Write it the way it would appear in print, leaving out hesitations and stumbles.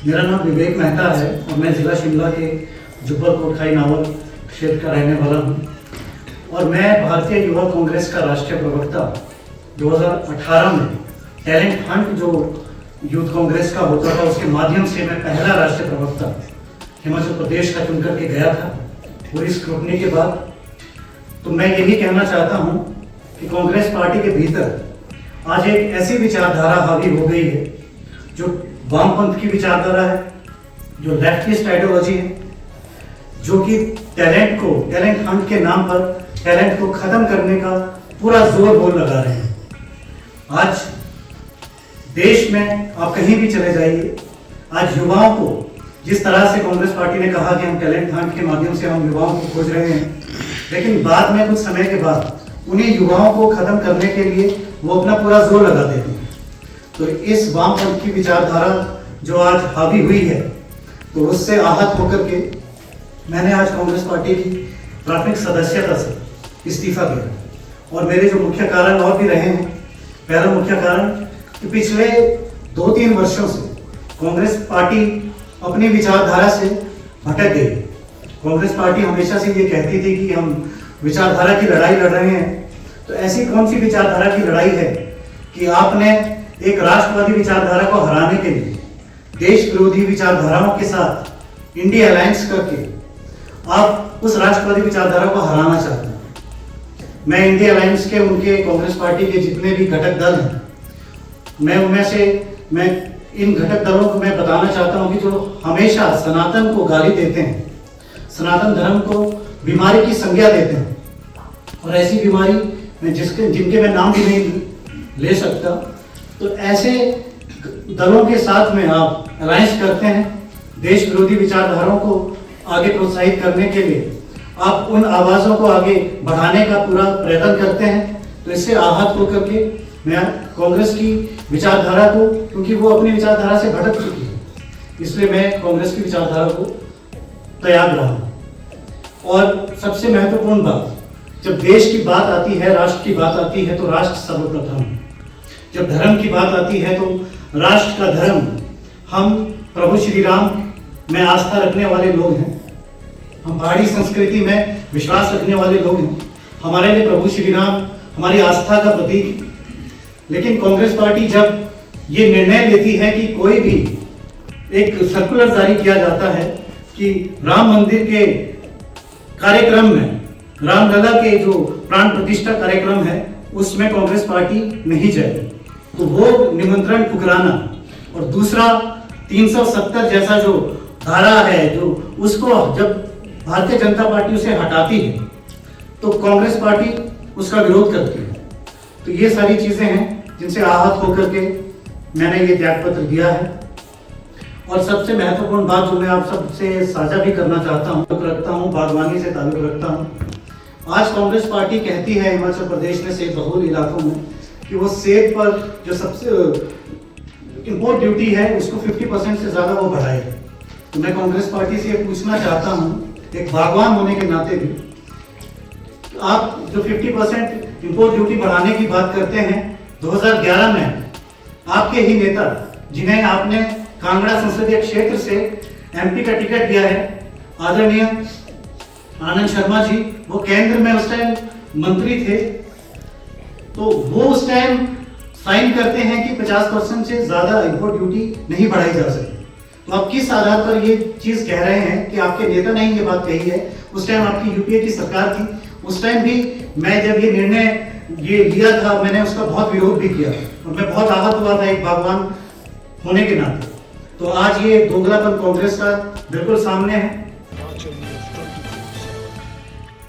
मेरा नाम विवेक मेहता है और मैं ज़िला शिमला के जुब्बल कोटखाई नावल क्षेत्र का रहने वाला हूँ और मैं भारतीय युवा कांग्रेस का राष्ट्रीय प्रवक्ता 2018 में टैलेंट हंट जो यूथ कांग्रेस का होता था उसके माध्यम से मैं पहला राष्ट्रीय प्रवक्ता हिमाचल प्रदेश का चुन करके गया था। पूरी स्क्रूटनी के बाद तो मैं यही कहना चाहता हूँ कि कांग्रेस पार्टी के भीतर आज एक ऐसी विचारधारा हावी हो गई है जो वामपंथ की विचारधारा है, जो लेफ्टिस्ट आइडियोलॉजी है, जो कि टैलेंट हंट के नाम पर टैलेंट को खत्म करने का पूरा जोर बोल लगा रहे हैं। आज देश में आप कहीं भी चले जाइए, आज युवाओं को जिस तरह से कांग्रेस पार्टी ने कहा कि हम टैलेंट हंट के माध्यम से हम युवाओं को खोज रहे हैं, लेकिन बाद में कुछ समय के बाद उन्हीं युवाओं को खत्म करने के लिए वो अपना पूरा जोर लगा देते हैं। तो इस वामपंथ की विचारधारा जो आज हावी हुई है, तो उससे आहत होकर के मैंने आज कांग्रेस पार्टी की प्राथमिक सदस्यता से इस्तीफा दिया। और मेरे जो मुख्य कारण और भी रहे हैं। पहला मुख्य कारण कि पिछले 2-3 वर्षों से कांग्रेस पार्टी अपनी विचारधारा से भटक गई। कांग्रेस पार्टी हमेशा से ये कहती थी कि हम विचारधारा की लड़ाई लड़ रहे हैं। तो ऐसी कौन सी विचारधारा की लड़ाई है कि आपने एक राष्ट्रवादी विचारधारा को हराने के लिए देश विरोधी विचारधाराओं के साथ इंडिया अलायंस करके आप उस राष्ट्रवादी विचारधारा को हराना चाहते हैं। मैं इंडिया अलायंस के उनके कांग्रेस पार्टी के जितने भी घटक दल हैं, मैं इन घटक दलों को मैं बताना चाहता हूं कि जो हमेशा सनातन को गाली देते हैं, सनातन धर्म को बीमारी की संज्ञा देते हैं, और ऐसी बीमारी में जिनके मैं नाम भी नहीं ले सकता, तो ऐसे दलों के साथ में आप अलायंस करते हैं। देश विरोधी विचारधाराओं को आगे प्रोत्साहित करने के लिए आप उन आवाज़ों को आगे बढ़ाने का पूरा प्रयत्न करते हैं। तो इससे आहत होकर के मैं कांग्रेस की विचारधारा को, क्योंकि वो अपनी विचारधारा से भटक चुकी है, इसलिए मैं कांग्रेस की विचारधारा को त्याग रहा हूँ। और सबसे महत्वपूर्ण बात, जब देश की बात आती है, राष्ट्र की बात आती है, तो राष्ट्र सर्वप्रथम। जब धर्म की बात आती है तो राष्ट्र का धर्म, हम प्रभु श्री राम में आस्था रखने वाले लोग हैं, हम पहाड़ी संस्कृति में विश्वास रखने वाले लोग हैं। हमारे लिए प्रभु श्री राम हमारी आस्था का प्रतीक। लेकिन कांग्रेस पार्टी जब ये निर्णय लेती है कि कोई भी एक सर्कुलर जारी किया जाता है कि राम मंदिर के कार्यक्रम में, रामलला के जो प्राण प्रतिष्ठा कार्यक्रम है, उसमें कांग्रेस पार्टी नहीं जाएगी, तो वो निमंत्रण ठुकराना। और दूसरा 370 जैसा जो धारा है, जो उसको जब भारतीय जनता पार्टी उसे हटाती है तो कांग्रेस पार्टी उसका विरोध करती है। तो ये सारी चीजें हैं जिनसे आहत होकर के मैंने ये त्यागपत्र दिया है। और सबसे महत्वपूर्ण बात जो मैं आप सबसे साझा भी करना चाहता हूँ, बागवानी से ताल्लुक रखता हूँ। आज कांग्रेस पार्टी कहती है हिमाचल प्रदेश में सेब बहुल इलाकों में कि वो सेब पर जो सबसे इंपोर्ट ड्यूटी है उसको 50% से ज़्यादा वो बढ़ाएगा। तो मैं कांग्रेस पार्टी से ये पूछना चाहता हूँ, एक बागवान होने के नाते भी, आप जो 50% इंपोर्ट ड्यूटी बढ़ाने की बात करते हैं, 2011 में आपके ही नेता, जिन्हें आपने कांगड़ा संसदीय क्षेत्र से एमपी का टिकट दिया है, आदरणीय आनंद शर्मा जी, वो केंद्र में उस टाइम मंत्री थे, तो वो उस टाइम साइन करते हैं कि 50% से ज्यादा इंपोर्ट ड्यूटी नहीं बढ़ाई जा सकती। तो आप किस आधार पर ये चीज कह रहे हैं कि आपके नेता ने ये बात कही है? उस टाइम आपकी यूपीए की सरकार थी, उस टाइम भी मैं जब ये निर्णय ये लिया था, मैंने उसका बहुत विरोध भी किया और मैं बहुत आहत हुआ था एक बागवान होने के नाते। तो आज ये दोगलापन कांग्रेस का बिल्कुल सामने है।